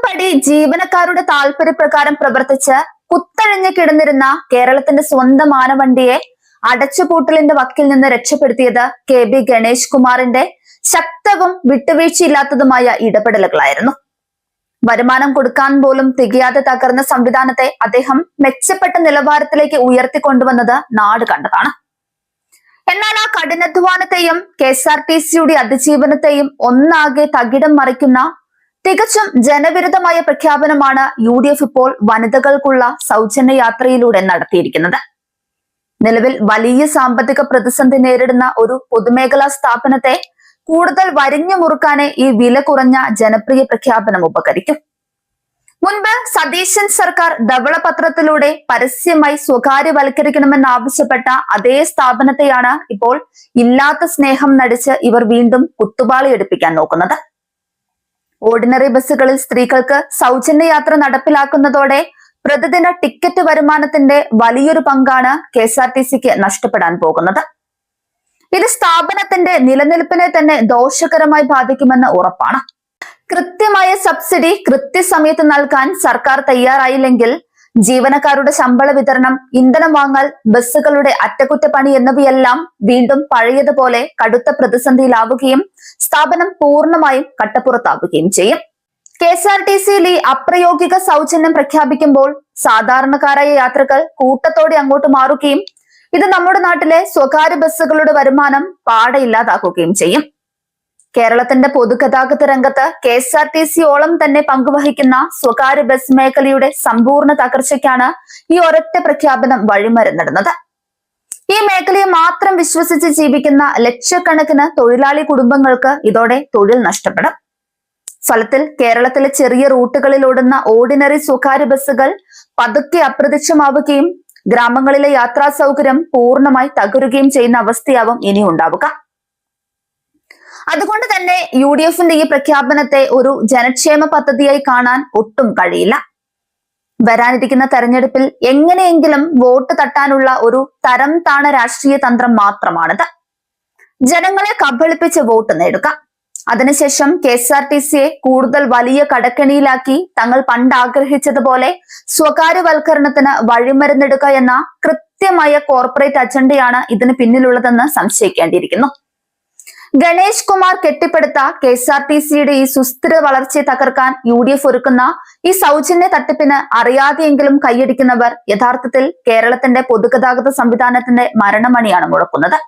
പടി ജീവനക്കാരുടെ താല്പര്യപ്രകാരം പ്രവർത്തിച്ച് കുത്തഴിഞ്ഞ് കിടന്നിരുന്ന കേരളത്തിന്റെ സ്വന്തം ആനവണ്ടിയെ അടച്ചുപൂട്ടലിന്റെ വക്കിൽ നിന്ന് രക്ഷപ്പെടുത്തിയത് KB ഗണേഷ് കുമാറിന്റെ ശക്തവും വിട്ടുവീഴ്ചയില്ലാത്തതുമായ ഇടപെടലുകളായിരുന്നു. വരുമാനം കൊടുക്കാൻ പോലും തികയാതെ തകർന്ന സംവിധാനത്തെ അദ്ദേഹം മെച്ചപ്പെട്ട നിലവാരത്തിലേക്ക് ഉയർത്തിക്കൊണ്ടുവന്നത് നാട് കണ്ടതാണ്. എന്നാൽ ആ കഠിനാധ്വാനത്തെയും KSRTCയുടെ അതിജീവനത്തെയും ഒന്നാകെ തകിടം മറിക്കുന്ന തികച്ചും ജനവിരുദ്ധമായ പ്രഖ്യാപനമാണ് UDF ഇപ്പോൾ വനിതകൾക്കുള്ള സൗജന്യ യാത്രയിലൂടെ നടത്തിയിരിക്കുന്നത്. നിലവിൽ വലിയ സാമ്പത്തിക പ്രതിസന്ധി നേരിടുന്ന ഒരു പൊതുമേഖലാ സ്ഥാപനത്തെ കൂടുതൽ വരിഞ്ഞു മുറുക്കാനേ ഈ വില കുറഞ്ഞ ജനപ്രിയ പ്രഖ്യാപനം ഉപകരിക്കും. മുൻപ് സതീശൻ സർക്കാർ ധവളപത്രത്തിലൂടെ പരസ്യമായി സ്വകാര്യവൽക്കരിക്കണമെന്നാവശ്യപ്പെട്ട അതേ സ്ഥാപനത്തെയാണ് ഇപ്പോൾ ഇല്ലാത്ത സ്നേഹം നടിച്ച് ഇവർ വീണ്ടും കുത്തുപാളിയെടുപ്പിക്കാൻ നോക്കുന്നത്. ഓർഡിനറി ബസ്സുകളിൽ സ്ത്രീകൾക്ക് സൗജന്യ യാത്ര നടപ്പിലാക്കുന്നതോടെ പ്രതിദിന ടിക്കറ്റ് വരുമാനത്തിന്റെ വലിയൊരു പങ്കാണ് KSRTCക്ക് നഷ്ടപ്പെടാൻ പോകുന്നത്. ഇത് സ്ഥാപനത്തിന്റെ നിലനിൽപ്പിനെ തന്നെ ദോഷകരമായി ബാധിക്കുമെന്ന് ഉറപ്പാണ്. കൃത്യമായ സബ്സിഡി കൃത്യസമയത്ത് നൽകാൻ സർക്കാർ തയ്യാറായില്ലെങ്കിൽ ജീവനക്കാരുടെ ശമ്പള വിതരണം, ഇന്ധനം വാങ്ങൽ, ബസ്സുകളുടെ അറ്റകുറ്റപ്പണി എന്നിവയെല്ലാം വീണ്ടും പഴയതുപോലെ കടുത്ത പ്രതിസന്ധിയിലാവുകയും സ്ഥാപനം പൂർണ്ണമായും കട്ടപ്പുറത്താവുകയും ചെയ്യും. KSRTCയിൽ ഈ അപ്രായോഗിക സൗജന്യം പ്രഖ്യാപിക്കുമ്പോൾ സാധാരണക്കാരായ യാത്രകൾ കൂട്ടത്തോടെ അങ്ങോട്ട് മാറുകയും ഇത് നമ്മുടെ നാട്ടിലെ സ്വകാര്യ ബസ്സുകളുടെ വരുമാനം പാടെ ഇല്ലാതാക്കുകയും ചെയ്യും. കേരളത്തിന്റെ പൊതുഗതാഗത രംഗത്ത് KSRTCയോളം തന്നെ പങ്കുവഹിക്കുന്ന സ്വകാര്യ ബസ് മേഖലയുടെ സമ്പൂർണ്ണ തകർച്ചയ്ക്കാണ് ഈ ഒരൊറ്റ പ്രഖ്യാപനം വഴിമരുന്നിടുന്നത്. ഈ മേഖലയെ മാത്രം വിശ്വസിച്ച് ജീവിക്കുന്ന ലക്ഷക്കണക്കിന് തൊഴിലാളി കുടുംബങ്ങൾക്ക് ഇതോടെ തൊഴിൽ നഷ്ടപ്പെടും. ഫലത്തിൽ കേരളത്തിലെ ചെറിയ റൂട്ടുകളിൽ ഓടുന്ന ഓർഡിനറി സ്വകാര്യ ബസ്സുകൾ പതുക്കെ അപ്രത്യക്ഷമാവുകയും ഗ്രാമങ്ങളിലെ യാത്രാ സൗകര്യം പൂർണ്ണമായി തകരുകയും ചെയ്യുന്ന അവസ്ഥയാവും ഇനി ഉണ്ടാവുക. അതുകൊണ്ട് തന്നെ UDFന്റെ ഈ പ്രഖ്യാപനത്തെ ഒരു ജനക്ഷേമ പദ്ധതിയായി കാണാൻ ഒട്ടും കഴിയില്ല. വരാനിരിക്കുന്ന തെരഞ്ഞെടുപ്പിൽ എങ്ങനെയെങ്കിലും വോട്ട് തട്ടാനുള്ള ഒരു തരം താണ രാഷ്ട്രീയ തന്ത്രം മാത്രമാണിത്. ജനങ്ങളെ കബളിപ്പിച്ച് വോട്ട് നേടുക, അതിനുശേഷം KSRTCയെ കൂടുതൽ വലിയ കടക്കെണിയിലാക്കി തങ്ങൾ പണ്ട് ആഗ്രഹിച്ചതുപോലെ സ്വകാര്യവൽക്കരണത്തിന് വഴിമരുന്നിടുക എന്ന കൃത്യമായ കോർപ്പറേറ്റ് അജണ്ടയാണ് ഇതിന് പിന്നിലുള്ളതെന്ന് സംശയിക്കേണ്ടിയിരിക്കുന്നു. ഗണേഷ് കുമാർ കെട്ടിപ്പടുത്ത KSRTCയുടെ ഈ സുസ്ഥിര വളർച്ചയെ തകർക്കാൻ UDF ഒരുക്കുന്ന ഈ സൗജന്യ തട്ടിപ്പിന് അറിയാതെയെങ്കിലും കൈയടിക്കുന്നവർ യഥാർത്ഥത്തിൽ കേരളത്തിന്റെ പൊതുഗതാഗത സംവിധാനത്തിന്റെ മരണമണിയാണ് മുഴക്കുന്നത്.